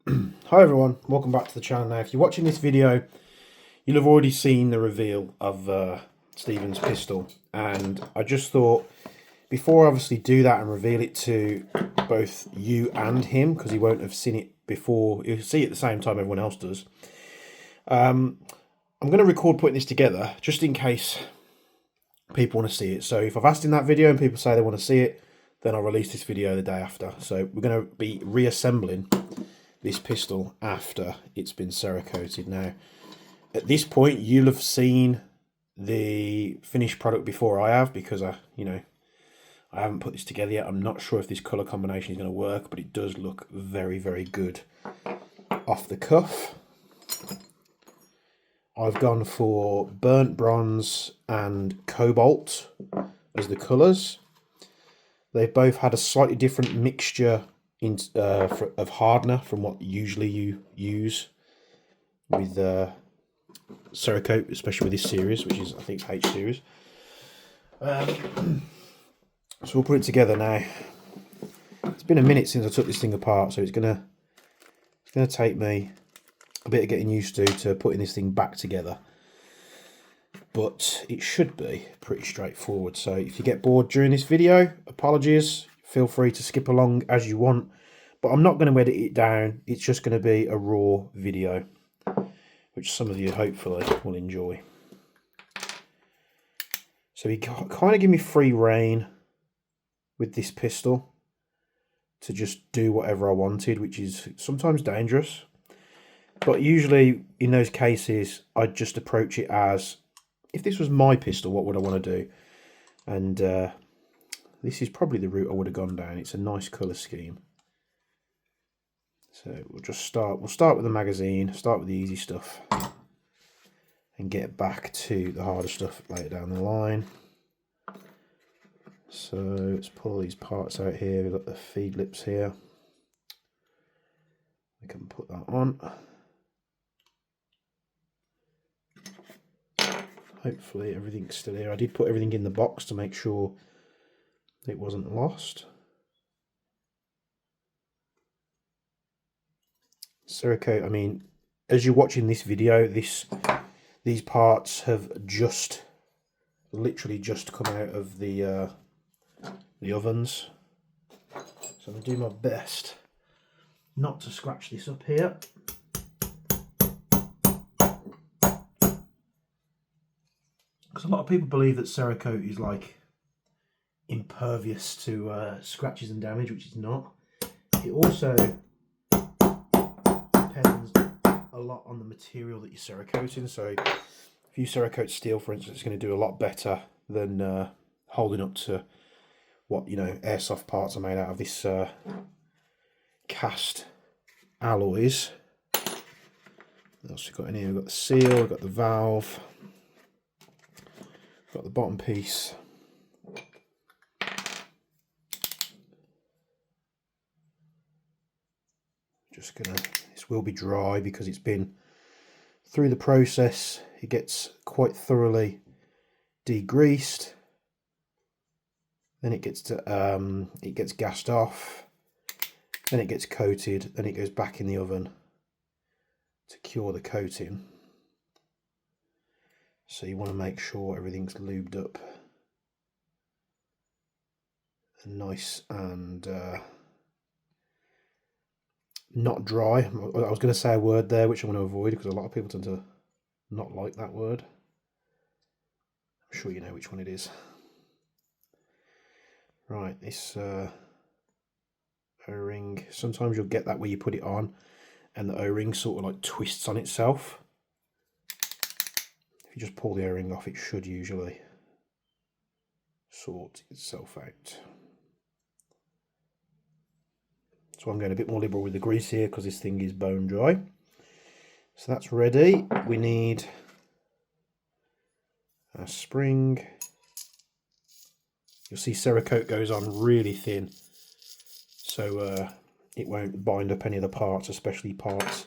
Hi everyone, welcome back to the channel. Now if you're watching this video, you'll have already seen the reveal of Stephen's pistol, and I just thought before I obviously do that and reveal it to both you and him, because he won't have seen it before, he'll see it at the same time everyone else does. I'm going to record putting this together just in case people want to see it. So if I've asked in that video and people say they want to see it, then I'll release this video the day after. So we're going to be reassembling this pistol after it's been Cerakoted. Now at this point you'll have seen the finished product before I have, because I haven't put this together yet. I'm not sure if this colour combination is going to work, but it does look very, very good off the cuff. I've gone for burnt bronze and cobalt as the colours. They've both had a slightly different mixture of hardener from what usually you use with Cerakote, especially with this series, which is I think H series. So we'll put it together now. It's been a minute since I took this thing apart, so it's gonna take me a bit of getting used to putting this thing back together. But it should be pretty straightforward. So if you get bored during this video, apologies. Feel free to skip along as you want. But I'm not going to edit it down. It's just going to be a raw video, which some of you hopefully will enjoy. So he kind of gave me free rein with this pistol to just do whatever I wanted, which is sometimes dangerous. But usually in those cases, I'd just approach it as, if this was my pistol, what would I want to do? And this is probably the route I would have gone down. It's a nice colour scheme. So we'll start with the magazine, start with the easy stuff, and get back to the harder stuff later down the line. So let's pull these parts out here. We've got the feed lips here. We can put that on. Hopefully everything's still here. I did put everything in the box to make sure it wasn't lost. Cerakote, I mean, as you're watching this video, these parts have literally just come out of the ovens. So I'm going to do my best not to scratch this up here. Because a lot of people believe that Cerakote is like impervious to scratches and damage, which is not. It also depends a lot on the material that you're Cerakoting. So if you Cerakote steel, for instance, it's going to do a lot better than holding up to what airsoft parts are made out of. This cast alloys. What else we've got in here? We've got the seal, we've got the valve. Got the bottom piece. This will be dry because it's been through the process. It gets quite thoroughly degreased. Then it gets gassed off. Then it gets coated. Then it goes back in the oven to cure the coating. So you want to make sure everything's lubed up and nice and not dry. I was going to say a word there which I want to avoid because a lot of people tend to not like that word. I'm sure you know which one it is. Right, this O-ring, sometimes you'll get that where you put it on and the O-ring sort of like twists on itself. If you just pull the O-ring off, it should usually sort itself out. So I'm going a bit more liberal with the grease here because this thing is bone dry. So that's ready. We need a spring. You'll see Cerakote goes on really thin, so it won't bind up any of the parts, especially parts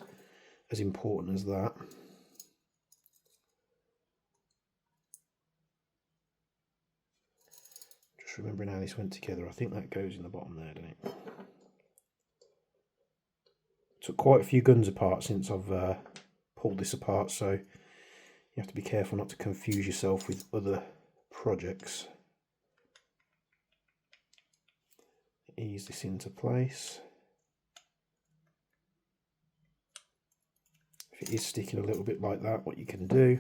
as important as that. Just remembering how this went together. I think that goes in the bottom there, doesn't it? Took quite a few guns apart since I've pulled this apart, so you have to be careful not to confuse yourself with other projects. Ease this into place. If it is sticking a little bit like that, what you can do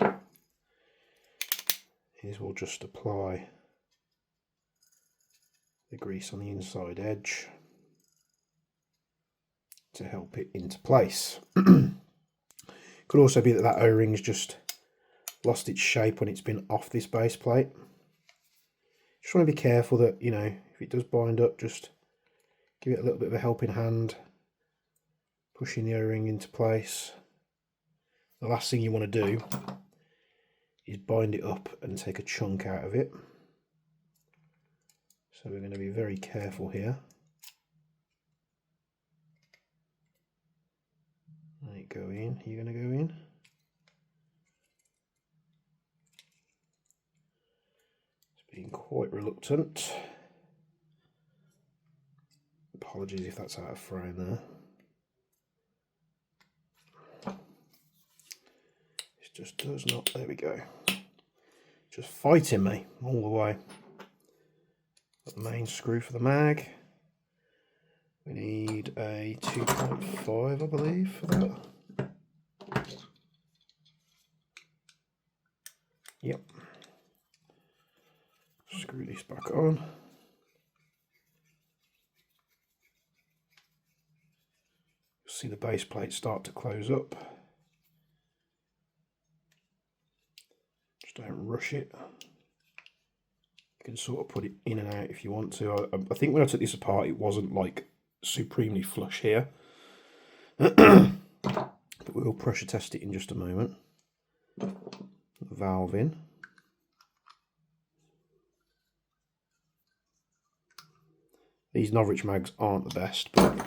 is we'll just apply the grease on the inside edge to help it into place. Could also be that that O-ring's just lost its shape when it's been off this base plate. Just want to be careful that, you know, if it does bind up, just give it a little bit of a helping hand, pushing the O-ring into place. The last thing you want to do is bind it up and take a chunk out of it. So we're going to be very careful here. Right, go in. You're going to go in. It's being quite reluctant. Apologies if that's out of frame there. It just does not. There we go. Just fighting me all the way. Got the main screw for the mag. We need a 2.5, I believe, for that. Yep. Screw this back on. See the base plate start to close up. Just don't rush it. You can sort of put it in and out if you want to. I think when I took this apart, it wasn't like supremely flush here. But we'll pressure test it in just a moment. Valve in. These Norwich mags aren't the best, but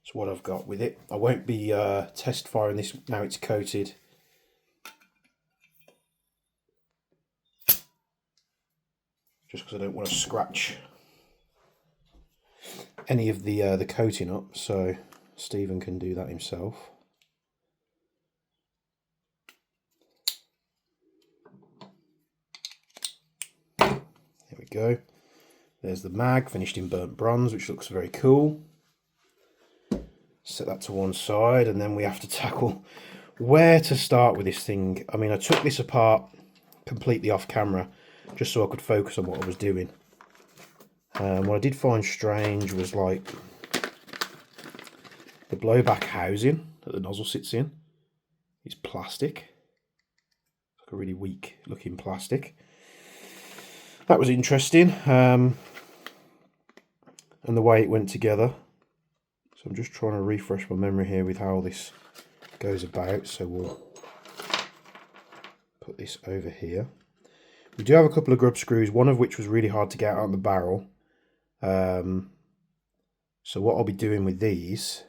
it's what I've got with it. I won't be test firing this now it's coated. Just because I don't want to scratch any of the coating up, so Stephen can do that himself. There we go. There's the mag, finished in burnt bronze, which looks very cool. Set that to one side, and then we have to tackle where to start with this thing. I mean, I took this apart completely off camera, just so I could focus on what I was doing. What I did find strange was like the blowback housing that the nozzle sits in is plastic. It's like a really weak looking plastic. That was interesting. And the way it went together. So I'm just trying to refresh my memory here with how this goes about. So we'll put this over here. We do have a couple of grub screws, one of which was really hard to get out of the barrel. So what I'll be doing with these,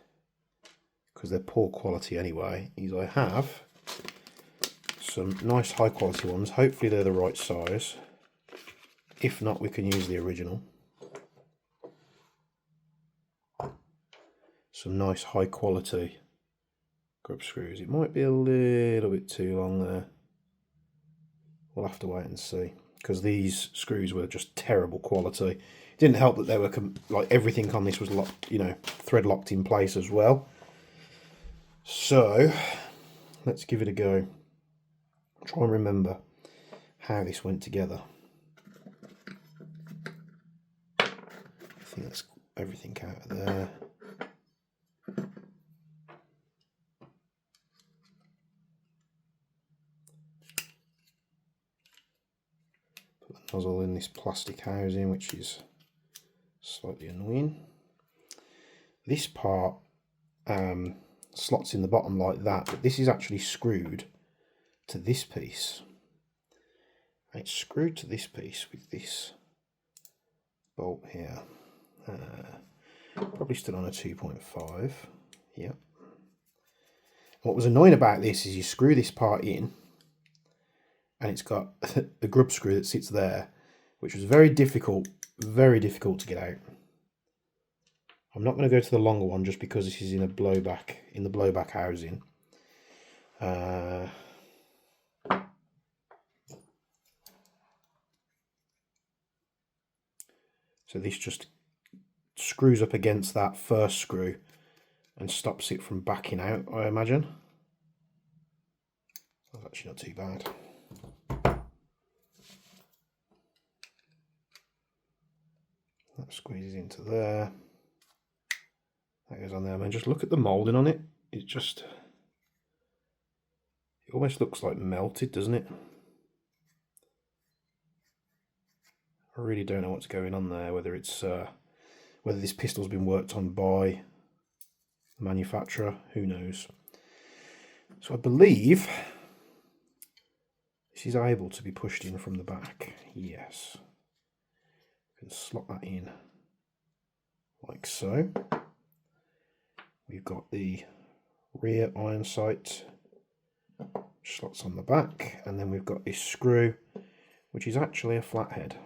because they're poor quality anyway, is I have some nice high quality ones. Hopefully they're the right size. If not, we can use the original. Some nice high quality grub screws. It might be a little bit too long there. We'll have to wait and see, because these screws were just terrible quality. It didn't help that they were like everything on this was locked, you know, thread locked in place as well. So let's give it a go. Try and remember how this went together. I think that's everything out of there. Put the nozzle in this plastic housing, which is slightly annoying. This part slots in the bottom like that, but this is actually screwed to this piece. And it's screwed to this piece with this bolt here. Probably still on a 2.5. Yep. What was annoying about this is you screw this part in and it's got the grub screw that sits there, which was very difficult to get out. I'm not going to go to the longer one just because this is in a blowback, in the blowback housing. So this just screws up against that first screw and stops it from backing out, I imagine. That's actually not too bad. That squeezes into there. That goes on there. I mean, just look at the moulding on it. It almost looks like melted, doesn't it? I really don't know what's going on there, whether it's whether this pistol's been worked on by the manufacturer, who knows. So I believe this is able to be pushed in from the back. Yes. You can slot that in like so. We've got the rear iron sight slots on the back, and then we've got this screw, which is actually a flathead.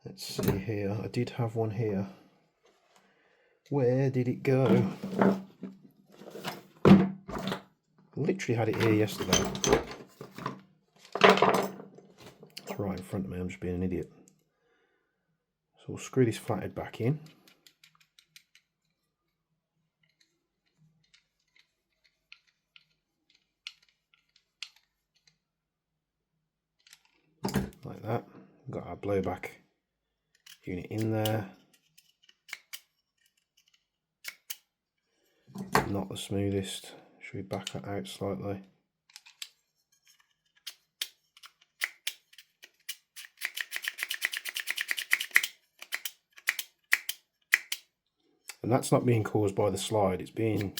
Let's see here. I did have one here. Where did it go? Literally had it here yesterday. It's right in front of me. I'm just being an idiot. So we'll screw this flathead back in. Like that. We've got our blowback unit in there. Not the smoothest. Should we back that out slightly? And that's not being caused by the slide, it's being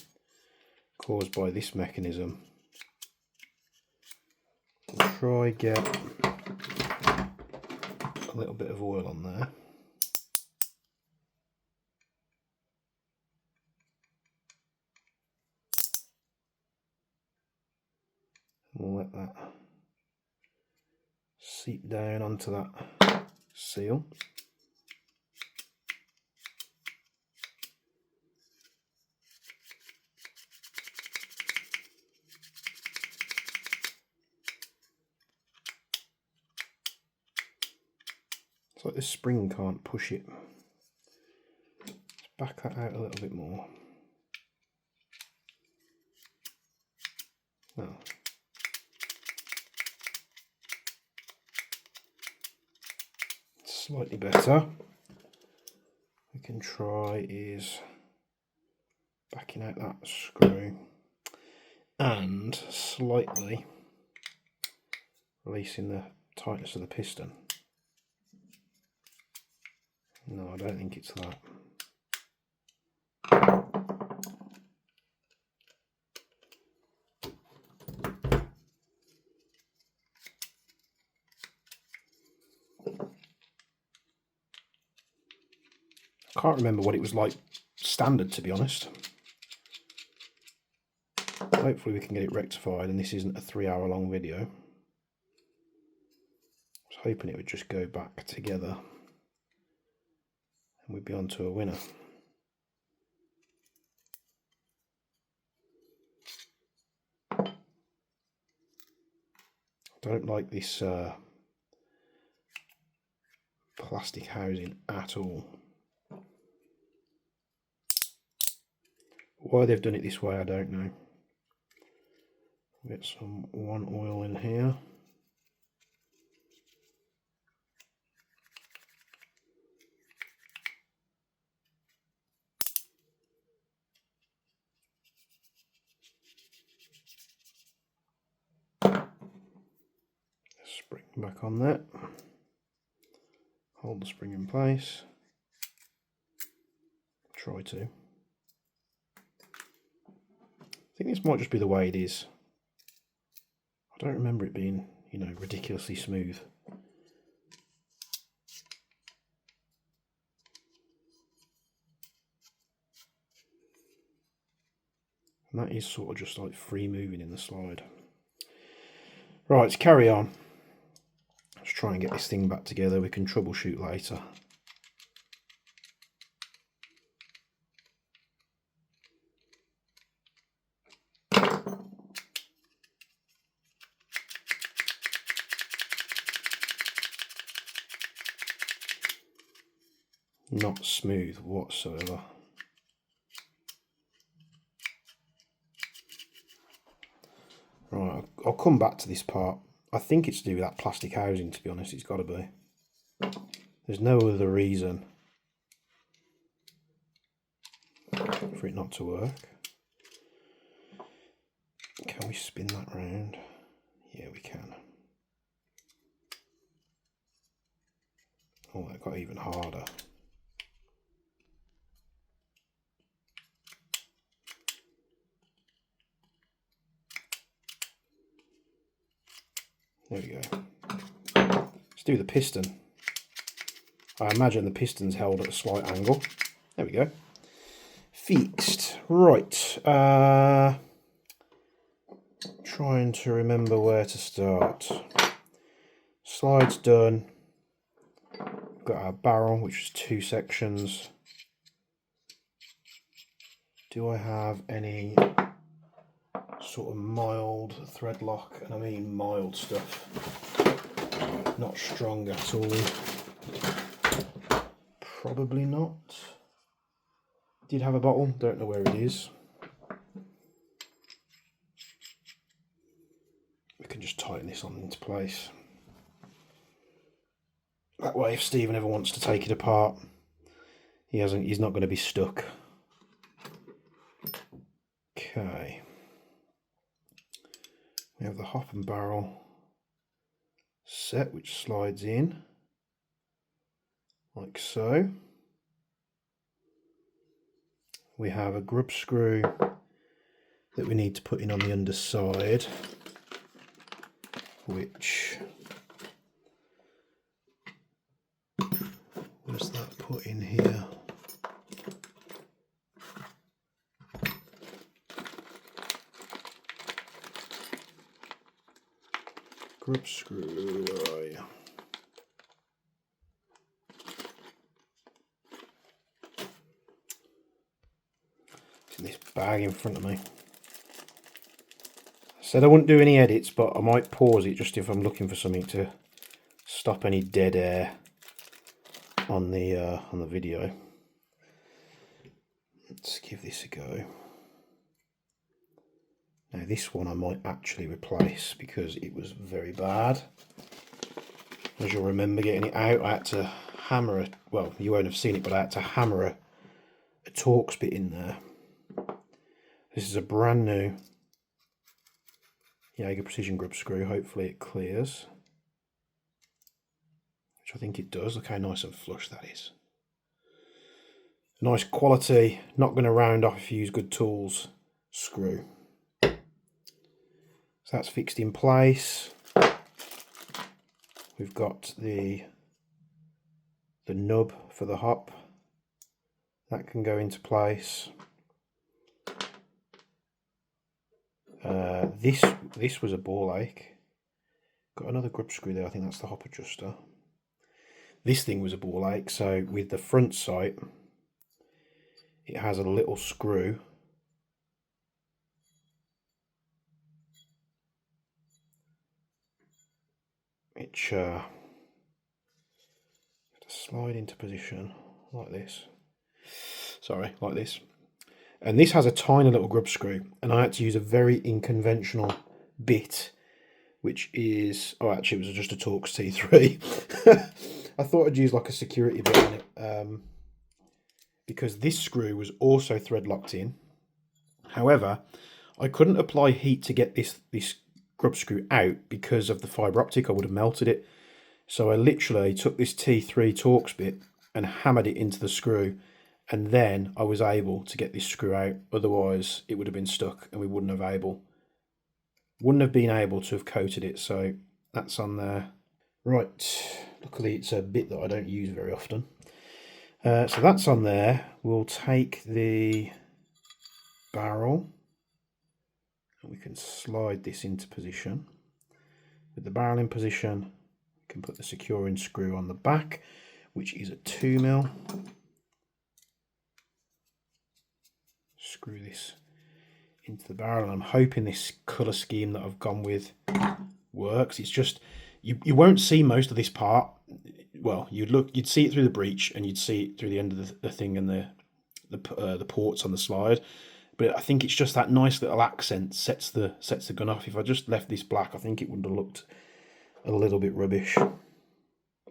caused by this mechanism. We'll try get a little bit of oil on there. We'll let that seep down onto that seal. It's like this spring can't push it. Let's back that out a little bit more. Now, slightly better. We can try is backing out that screw and slightly releasing the tightness of the piston. No, I don't think it's that. I can't remember what it was like standard, to be honest. Hopefully we can get it rectified and this isn't a 3-hour long video. I was hoping it would just go back together and we'd be on to a winner. I don't like this plastic housing at all. Why they've done it this way, I don't know. Get some one oil in here. Spring back on that. Hold the spring in place. Try to. I think this might just be the way it is. I don't remember it being, you know, ridiculously smooth. And that is sort of just like free moving in the slide. Right, let's carry on. Let's try and get this thing back together. We can troubleshoot later. Not smooth whatsoever. Right, I'll come back to this part. I think it's to do with that plastic housing, to be honest. It's got to be. There's no other reason for it not to work. Can we spin that round? Yeah, we can. Oh, that got even harder. There we go. Let's do the piston. I imagine the piston's held at a slight angle. There we go. Fixed. Right. Trying to remember where to start. Slide's done. Got our barrel, which is 2 sections. Do I have any sort of mild thread lock? And I mean mild stuff. Not strong at all. Probably not. Did have a bottle, don't know where it is. We can just tighten this on into place. That way, if Stephen ever wants to take it apart, he's not going to be stuck. Okay. We have the hop and barrel set, which slides in like so. We have a grub screw that we need to put in on the underside, which was that put in here. Grub screw, where are you? It's in this bag in front of me. I said I wouldn't do any edits, but I might pause it just if I'm looking for something to stop any dead air on the video. Let's give this a go. Now this one I might actually replace because it was very bad. As you'll remember, getting it out, I had to hammer it. Well, you won't have seen it, but I had to hammer a Torx bit in there. This is a brand new Jaeger Precision grub screw. Hopefully it clears, which I think it does. Look how nice and flush that is. Nice quality, not going to round off if you use good tools, screw. So that's fixed in place. We've got the nub for the hop. That can go into place. This was a ball ache. Got another grub screw there. I think that's the hop adjuster. This thing was a ball ache. So with the front sight, it has a little screw which have to slide into position like this. Sorry, like this. And this has a tiny little grub screw, and I had to use a very unconventional bit, which is, oh, actually it was just a Torx T3. I thought I'd use like a security bit on it, because this screw was also thread locked in. However, I couldn't apply heat to get this grub screw out because of the fibre optic. I would have melted it. So I literally took this T3 Torx bit and hammered it into the screw, and then I was able to get this screw out. Otherwise it would have been stuck and we wouldn't have been able to have coated it. So that's on there. Right, luckily it's a bit that I don't use very often. So that's on there. We'll take the barrel and we can slide this into position. With the barrel in position, can put the securing screw on the back, which is a 2mm. Screw this into the barrel, and I'm hoping this colour scheme that I've gone with works. It's just you won't see most of this part. Well, you'd see it through the breech, and you'd see it through the end of the thing and the ports on the slide. But I think it's just that nice little accent sets the gun off. If I just left this black, I think it would have looked a little bit rubbish.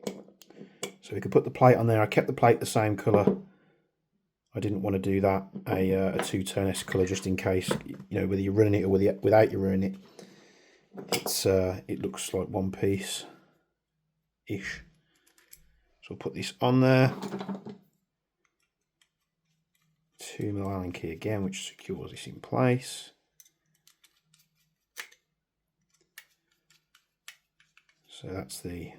So we could put the plate on there. I kept the plate the same colour. I didn't want to do that, a two-tone S colour, just in case, you know, whether you're running it or without you running it, it looks like one piece ish. So I'll put this on there. 2mm Allen key again, which secures this in place. So that's the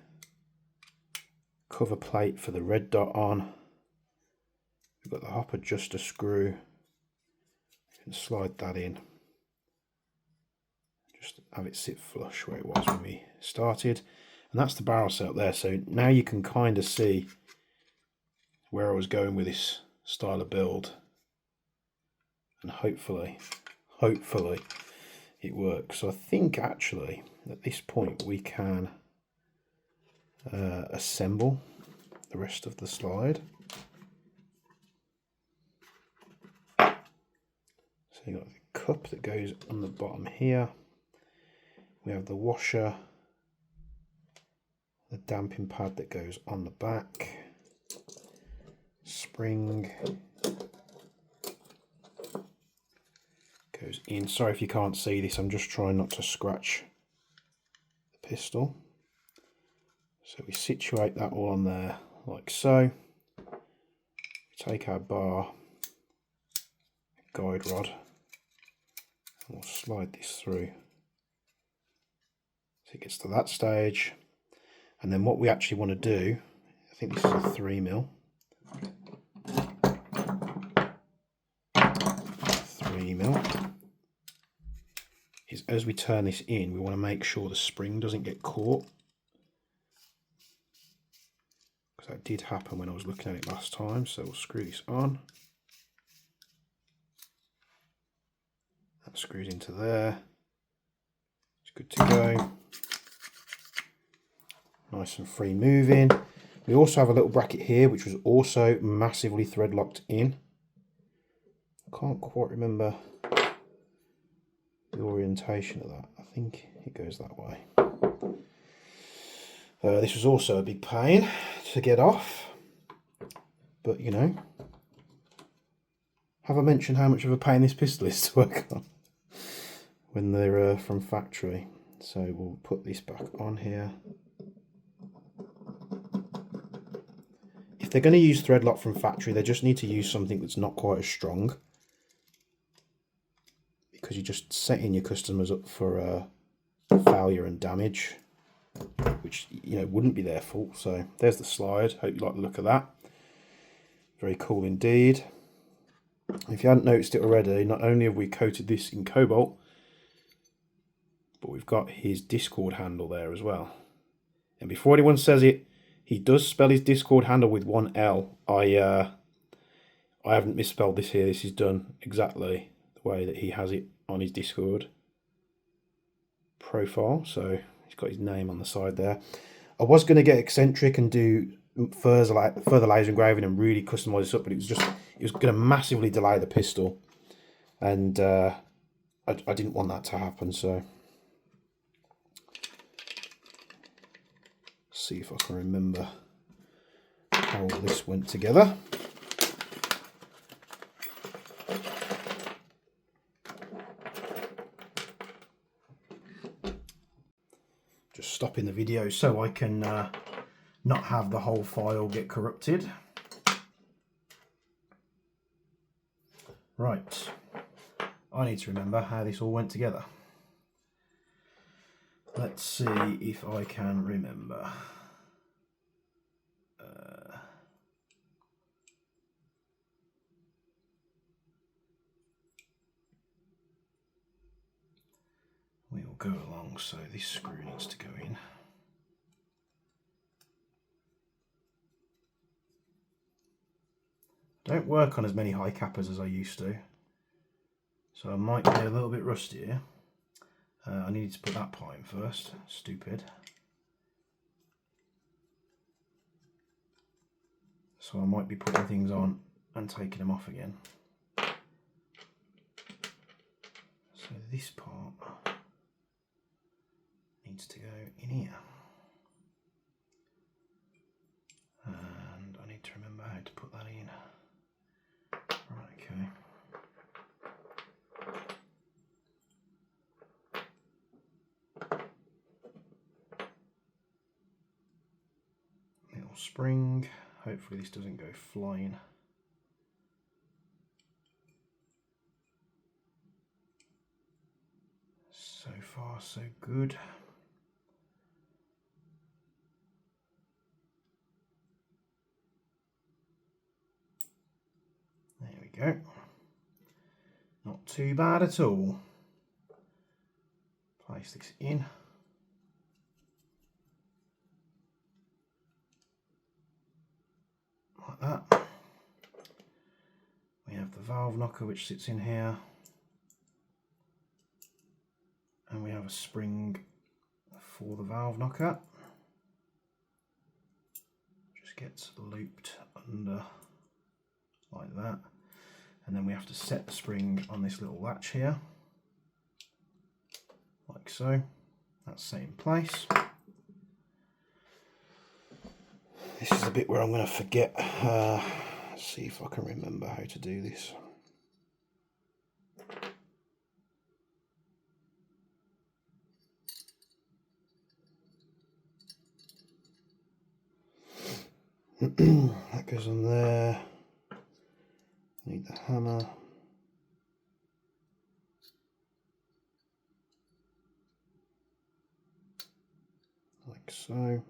cover plate for the red dot on. We've got the hop adjuster screw. You can slide that in. Just have it sit flush where it was when we started. And that's the barrel setup there. So now you can kind of see where I was going with this style of build. And hopefully it works. So I think actually at this point we can assemble the rest of the slide. So you've got the cup that goes on the bottom here. We have the washer, the damping pad that goes on the back, spring goes in. Sorry if you can't see this, I'm just trying not to scratch the pistol. So we situate that all on there like so. We take our bar, guide rod, and we'll slide this through so it gets to that stage. And then what we actually want to do, I think this is a 3mm. 3mm. Is as we turn this in, we want to make sure the spring doesn't get caught. Because that did happen when I was looking at it last time. So we'll screw this on. That screws into there. It's good to go. Nice and free moving. We also have a little bracket here, which was also massively thread locked in. I can't quite remember the orientation of that. I think it goes that way. This was also a big pain to get off, but you know, have I mentioned how much of a pain this pistol is to work on when they're from factory? So we'll put this back on here. If they're going to use thread lock from factory, they just need to use something that's not quite as strong, because you're just setting your customers up for failure and damage, which, you know, wouldn't be their fault. So there's the slide. Hope you like the look of that. Very cool indeed. If you hadn't noticed it already, not only have we coated this in cobalt, but we've got his discord handle there as well. And before anyone says it, he does spell his discord handle with one L. I haven't misspelled this here. This is done exactly the way that he has it on his Discord profile. So he's got his name on the side there. I was going to get eccentric and do further laser engraving and really customize this up, but it was going to massively delay the pistol, and I didn't want that to happen. So see if I can remember how all this went together. Just stopping the video so I can not have the whole file get corrupted. Right, I need to remember how this all went together. Let's see if I can remember. We'll go along, so this screw needs to go in. Don't work on as many high cappers as I used to, so I might be a little bit rusty here. I needed to put that part in first, stupid. So I might be putting things on and taking them off again. So this part needs to go in here. And I need to remember how to put that in. Right, okay. Little spring. Hopefully this doesn't go flying. So far so good. There we go. Not too bad at all. Place this in. Like that. We have the valve knocker which sits in here. And we have a spring for the valve knocker. Just gets looped under like that. And then we have to set the spring on this little latch here. Like so. That's set in place. This is the bit where I'm going to forget. Let's see if I can remember how to do this. That goes on there. Need the hammer. Like so.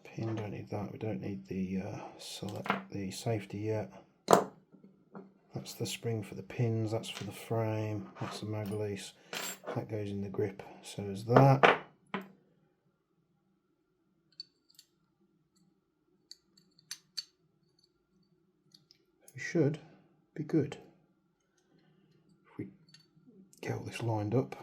Pin, don't need that. We don't need the the safety yet. That's the spring for the pins. That's for the frame. That's the mag release. That goes in the grip. So is that. We should be good if we get all this lined up.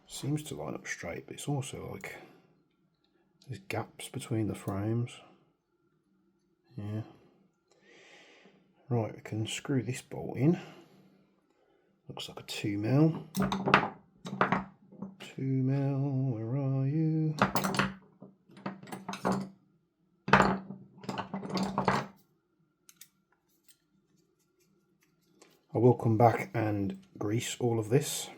Seems to line up straight, but it's also like there's gaps between the frames. Yeah. Right, we can screw this bolt in. Looks like a 2mm. 2mm, where are you? I will come back and grease all of this.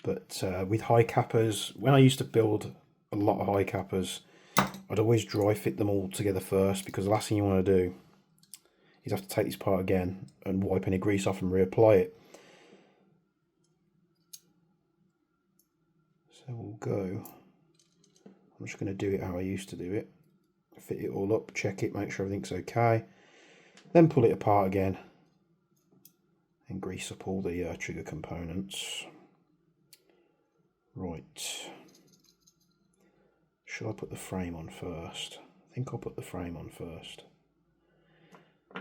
But with high cappers, when I used to build a lot of high cappers, I'd always dry fit them all together first, because the last thing you want to do is have to take this part again and wipe any grease off and reapply it. So we'll go, I'm just going to do it how I used to do it. Fit it all up, check it, make sure everything's okay. Then pull it apart again and grease up all the trigger components. Right. Should I put the frame on first? I think I'll put the frame on first.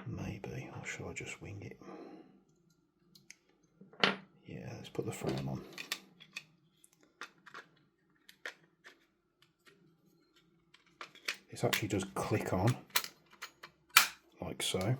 Maybe, or should I just wing it? Yeah, let's put the frame on. This actually does click on, like so.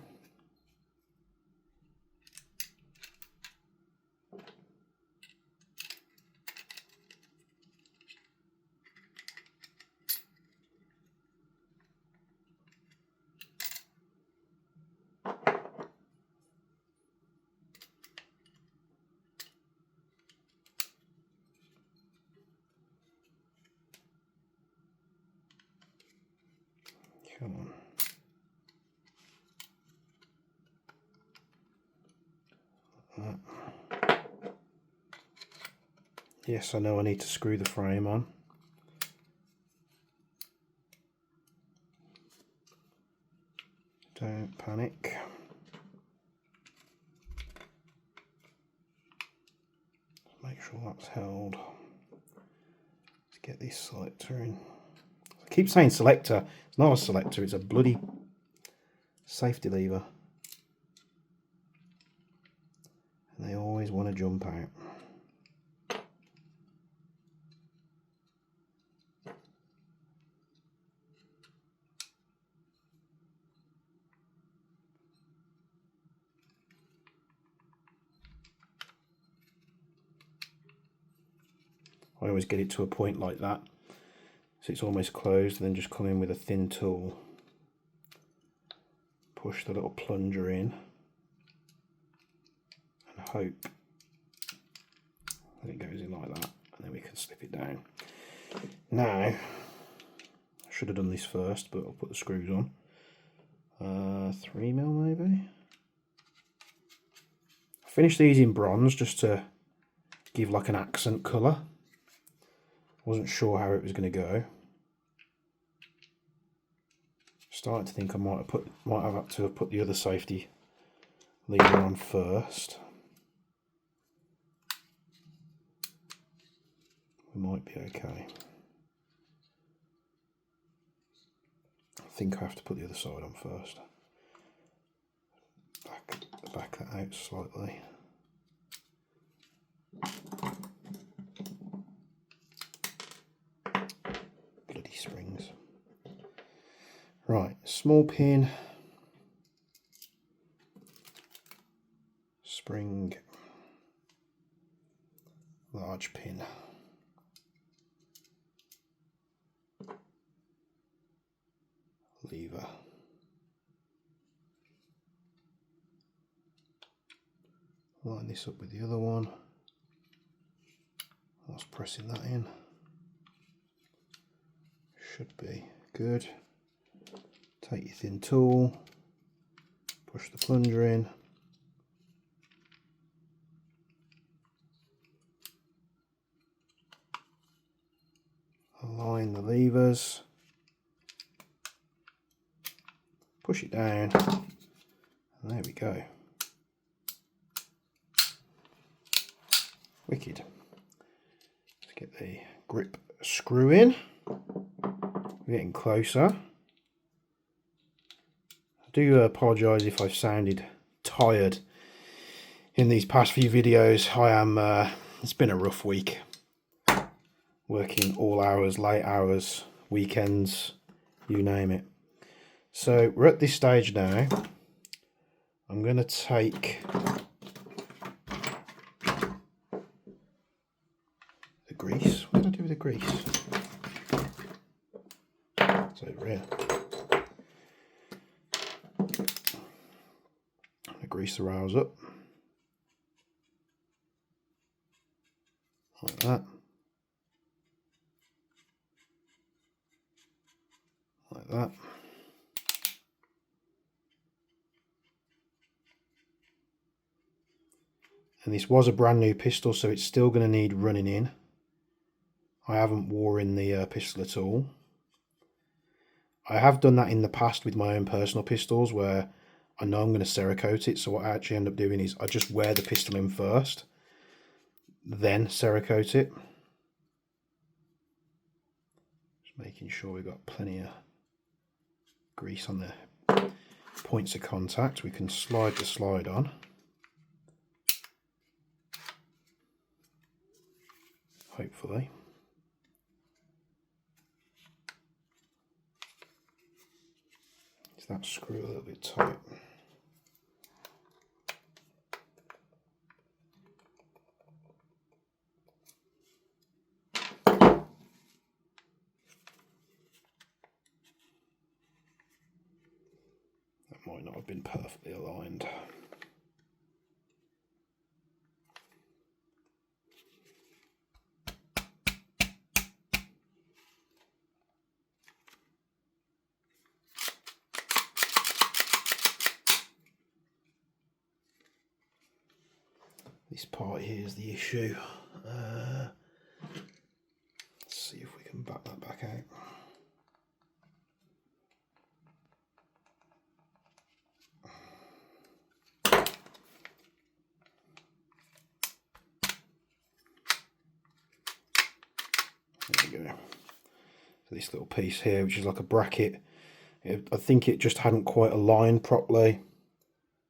Come on. Yes, I know I need to screw the frame on. Don't panic. Make sure that's held. Let's get this selector in. I keep saying selector. It's not a selector, it's a bloody safety lever. And they always want to jump out. I always get it to a point like that, so it's almost closed, and then just come in with a thin tool, push the little plunger in, and hope that it goes in like that, and then we can slip it down. Now, I should have done this first, but I'll put the screws on. 3mm maybe. I finished these in bronze just to give like an accent colour. Wasn't sure how it was going to go. Starting to think I might have had to have put the other safety lever on first. We might be okay. I think I have to put the other side on first. Back that out slightly. Bloody springs. Right, small pin, spring, large pin. Lever. Line this up with the other one. That's pressing that in. Should be good. Take your thin tool, push the plunger in. Align the levers. Push it down, and there we go. Wicked. Let's get the grip screw in. We're getting closer. I do apologise if I've sounded tired in these past few videos. I am, it's been a rough week. Working all hours, late hours, weekends, you name it. So we're at this stage now. I'm going to take the grease. What did I do with the grease? It's over here. I'm going to grease the rails up. Like that. Like that. And this was a brand new pistol, so it's still going to need running in. I haven't wore in the pistol at all. I have done that in the past with my own personal pistols where I know I'm going to Cerakote it. So what I actually end up doing is I just wear the pistol in first, then Cerakote it. Just making sure we've got plenty of grease on the points of contact. We can slide the slide on. Hopefully. Is that screw a little bit tight? That might not have been perfectly aligned. This part here is the issue. Let's see if we can back that back out. this little piece here, which is like a bracket. I think it just hadn't quite aligned properly,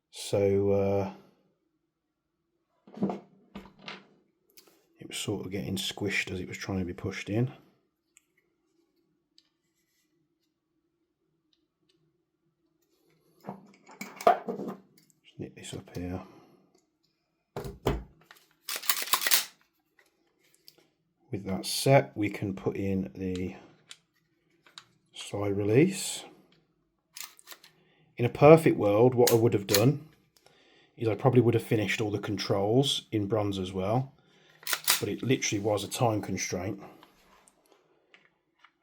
so it was sort of getting squished as it was trying to be pushed in. Just knit this up here. With that set, we can put in the slide release. In a perfect world, what I would have done is I probably would have finished all the controls in bronze as well, but it literally was a time constraint,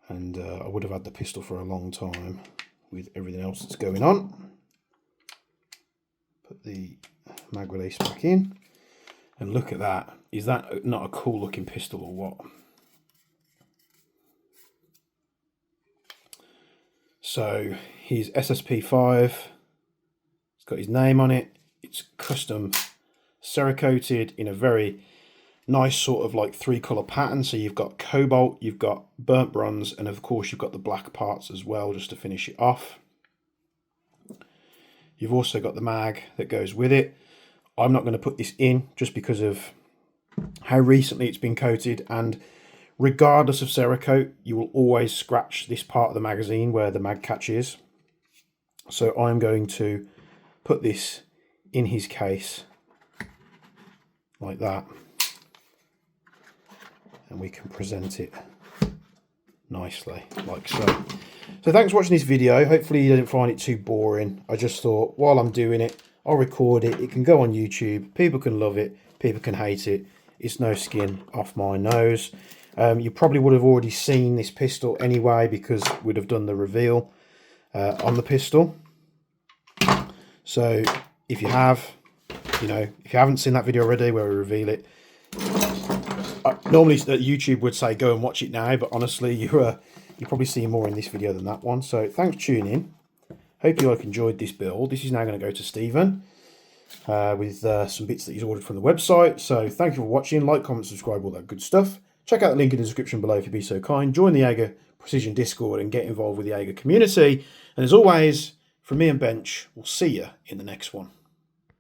and I would have had the pistol for a long time with everything else that's going on. Put the mag release back in, and look at that. Is that not a cool looking pistol or what? So here's SSP5. It's got his name on it. It's custom cerakoted in a very nice sort of like 3-color pattern. So you've got cobalt, you've got burnt bronze, and of course you've got the black parts as well, just to finish it off. You've also got the mag that goes with it. I'm not going to put this in just because of how recently it's been coated, and regardless of Cerakote, you will always scratch this part of the magazine where the mag catch is. So I'm going to put this in his case like that, and we can present it nicely like so. So thanks for watching this video. Hopefully you didn't find it too boring. I just thought while I'm doing it, I'll record it. It can go on YouTube. People can love it. People can hate it. It's no skin off my nose. You probably would have already seen this pistol anyway, because we'd have done the reveal on the pistol. So if you have, if you haven't seen that video already where we reveal it, normally YouTube would say go and watch it now, but honestly you're probably seeing more in this video than that one. So thanks for tuning in. Hope you all enjoyed this build. This is now going to go to Stephen with some bits that he's ordered from the website. So thank you for watching. Like, comment, subscribe, all that good stuff. Check out the link in the description below if you'd be so kind. Join the Jaeger Precision Discord and get involved with the Jaeger community. And as always, from me and Bench, we'll see you in the next one.